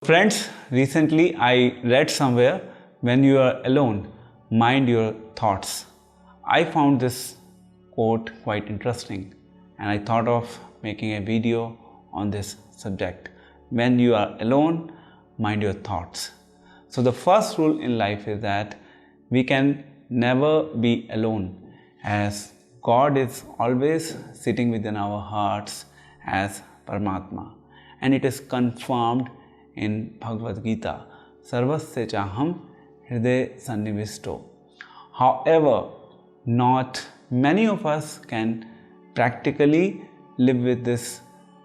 Friends, recently I read somewhere, when you are alone, mind your thoughts. I found this quote quite interesting and I thought of making a video on this subject. When you are alone, mind your thoughts. So the first rule in life is that we can never be alone, as God is always sitting within our hearts as Paramatma, and it is confirmed in Bhagavad Gita, Sarvasya Chaham Hriday Sannivisto. However, not many of us can practically live with this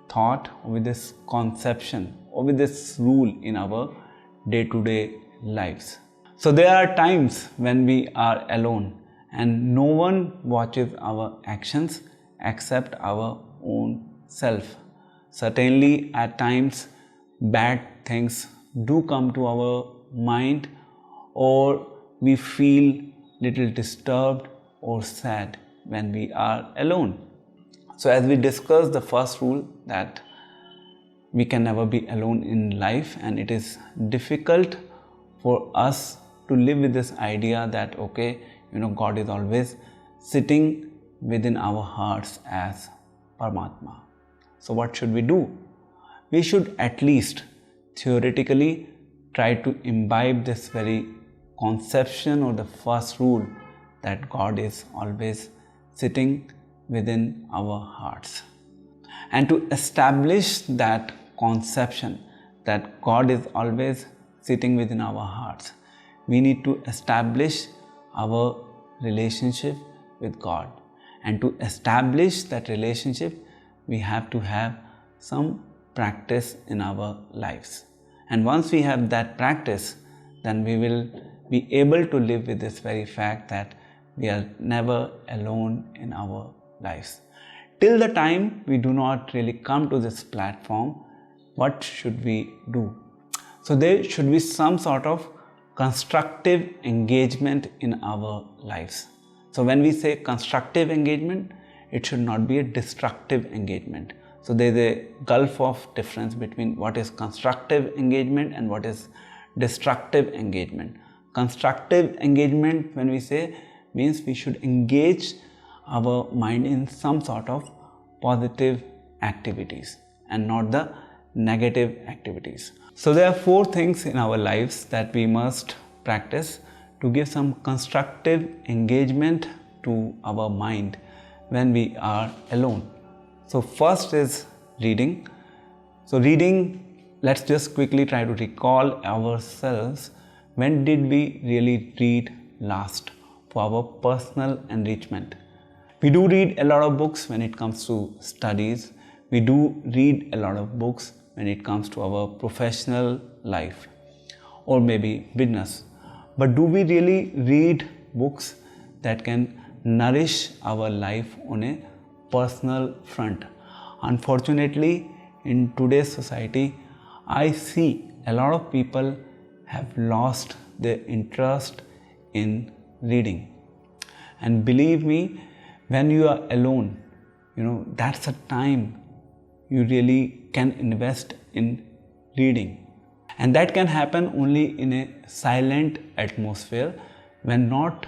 thought, or with this conception, or with this rule in our day-to-day lives. So there are times when we are alone and no one watches our actions except our own self. Certainly at times bad things do come to our mind, or we feel little disturbed or sad when we are alone. So as we discussed the first rule, that we can never be alone in life, and it is difficult for us to live with this idea that God is always sitting within our hearts as Paramatma. So what should we do? We should at least theoretically try to imbibe this very conception, or the first rule, that God is always sitting within our hearts. And to establish that conception, that God is always sitting within our hearts, we need to establish our relationship with God. And to establish that relationship, we have to have some practice in our lives. And once we have that practice, then we will be able to live with this very fact that we are never alone in our lives. Till the time we do not really come to this platform, what should we do? So there should be some sort of constructive engagement in our lives. So when we say constructive engagement, it should not be a destructive engagement. So there is a gulf of difference between what is constructive engagement and what is destructive engagement. Constructive engagement, when we say, means we should engage our mind in some sort of positive activities and not the negative activities. So there are 4 things in our lives that we must practice to give some constructive engagement to our mind when we are alone. So first is reading. So reading, let's just quickly try to recall ourselves. When did we really read last for our personal enrichment? We do read a lot of books when it comes to studies. We do read a lot of books when it comes to our professional life or maybe business. But do we really read books that can nourish our life on a personal front? Unfortunately, in today's society, I see a lot of people have lost their interest in reading. And believe me, when you are alone, that's a time you really can invest in reading. And that can happen only in a silent atmosphere when not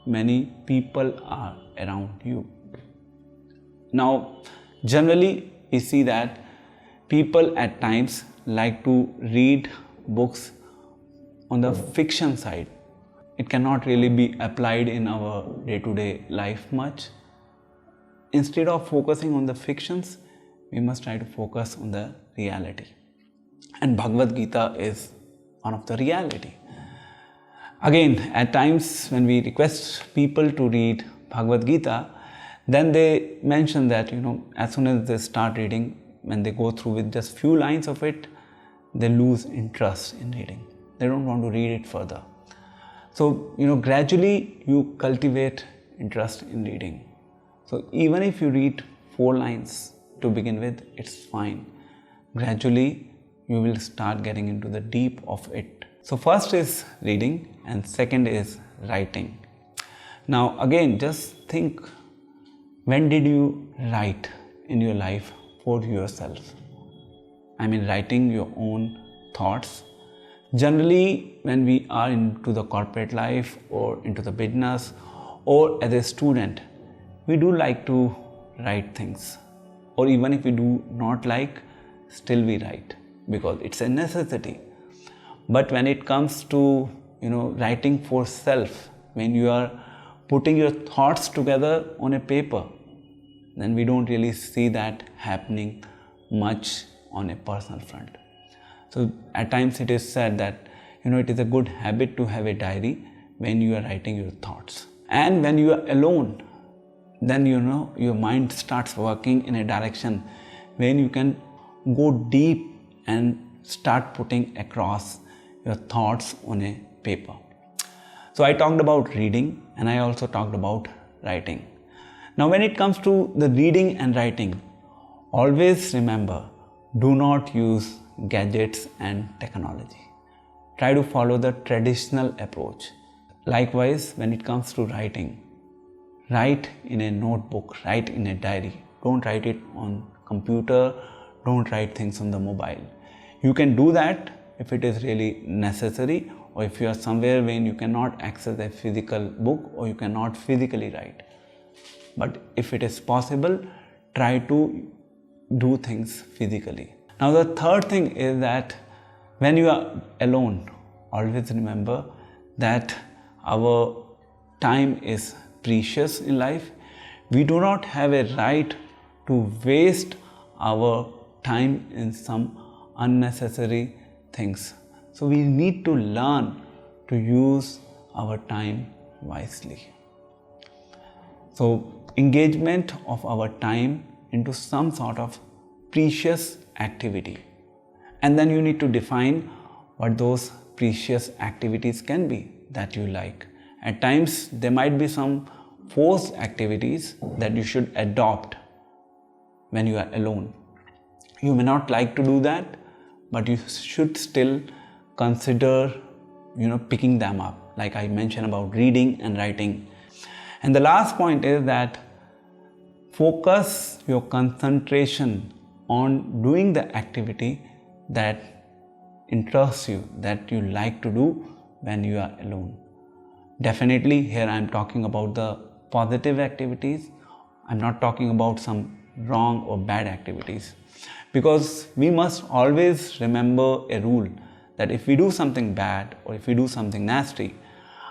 many people are around you. Now, generally we see that people at times like to read books on the fiction side. It cannot really be applied in our day-to-day life much. Instead of focusing on the fictions, we must try to focus on the reality. And Bhagavad Gita is one of the reality. Again, at times when we request people to read Bhagavad Gita, then they mention that, as soon as they start reading, when they go through with just few lines of it, they lose interest in reading. They don't want to read it further. So, gradually you cultivate interest in reading. So even if you read 4 lines to begin with, it's fine. Gradually you will start getting into the deep of it. So first is reading and second is writing. Now again, just think, when did you write in your life for yourself? I mean, writing your own thoughts. Generally, when we are into the corporate life or into the business or as a student, we do like to write things, or even if we do not like, still we write because it's a necessity. But when it comes to writing for self, when you are putting your thoughts together on a paper, then we don't really see that happening much on a personal front. So at times it is said that it is a good habit to have a diary when you are writing your thoughts. And when you are alone, then your mind starts working in a direction when you can go deep and start putting across your thoughts on a paper. So I talked about reading and I also talked about writing. Now when it comes to the reading and writing, always remember, do not use gadgets and technology. Try to follow the traditional approach. Likewise, when it comes to writing, write in a notebook, write in a diary. Don't write it on computer, don't write things on the mobile. You can do that if it is really necessary, or if you are somewhere when you cannot access a physical book or you cannot physically write. But if it is possible, try to do things physically. Now the third thing is that when you are alone, always remember that our time is precious in life. We do not have a right to waste our time in some unnecessary things. So we need to learn to use our time wisely. So engagement of our time into some sort of precious activity. And then you need to define what those precious activities can be that you like. At times there might be some forced activities that you should adopt when you are alone. You may not like to do that, but you should still consider picking them up, like I mentioned about reading and writing. And the last point is that focus your concentration on doing the activity that interests you, that you like to do when you are alone. Definitely here I am talking about the positive activities. I'm not talking about some wrong or bad activities, because we must always remember a rule that if we do something bad or if we do something nasty,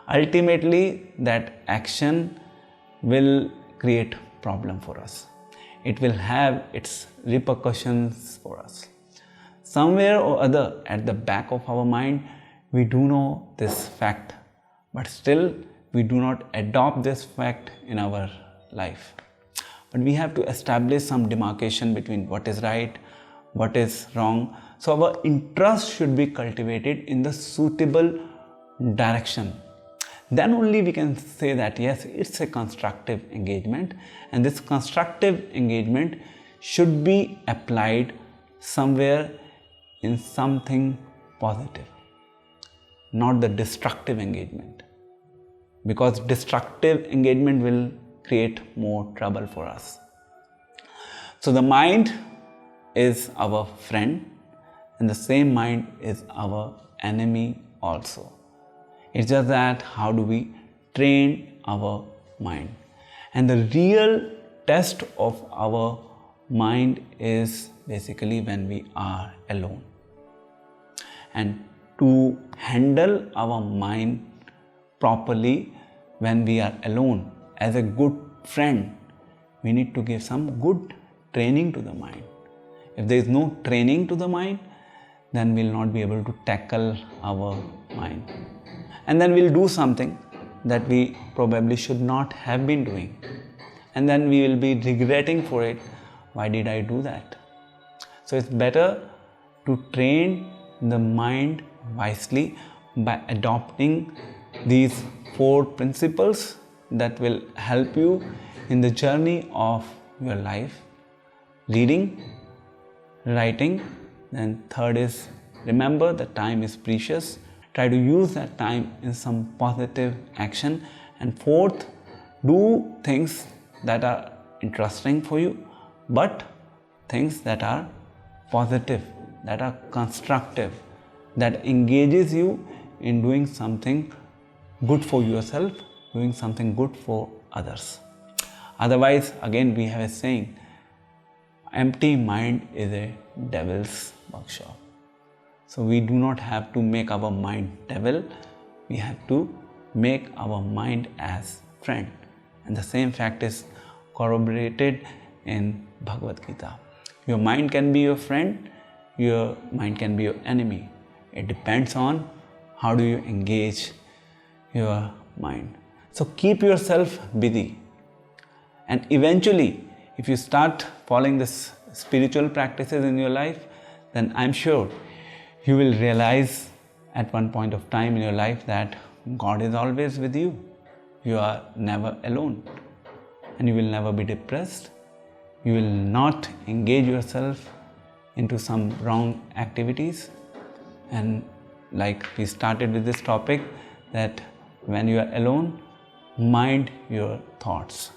ultimately that action will create problem for us. It will have its repercussions for us. Somewhere or other at the back of our mind, we do know this fact, but still we do not adopt this fact in our life. But we have to establish some demarcation between what is right, what is wrong. So our interest should be cultivated in the suitable direction. Then only we can say that yes, it's a constructive engagement, and this constructive engagement should be applied somewhere in something positive, not the destructive engagement, because destructive engagement will create more trouble for us. So the mind is our friend, and the same mind is our enemy also. It's just that how do we train our mind? And the real test of our mind is basically when we are alone. And to handle our mind properly when we are alone, as a good friend, we need to give some good training to the mind. If there is no training to the mind, then we will not be able to tackle our mind. And then we will do something that we probably should not have been doing. And then we will be regretting for it. Why did I do that? So it's better to train the mind wisely by adopting these 4 principles that will help you in the journey of your life. Reading, writing, then third is remember that time is precious. Try to use that time in some positive action. And fourth, do things that are interesting for you, but things that are positive, that are constructive, that engages you in doing something good for yourself, doing something good for others. Otherwise, again, we have a saying, empty mind is a devil's workshop. So we do not have to make our mind devil, we have to make our mind as friend. And the same fact is corroborated in Bhagavad Gita. Your mind can be your friend, your mind can be your enemy. It depends on how do you engage your mind. So keep yourself busy. And eventually, if you start following this spiritual practices in your life, then I'm sure you will realize at one point of time in your life that God is always with you. You are never alone. And you will never be depressed. You will not engage yourself into some wrong activities. And like we started with this topic, that when you are alone, mind your thoughts.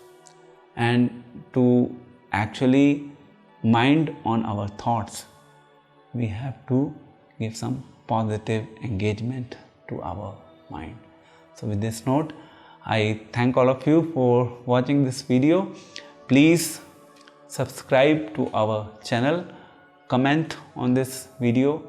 And to actually mind on our thoughts, we have to give some positive engagement to our mind. So with this note, I thank all of you for watching this video. Please subscribe to our channel, comment on this video,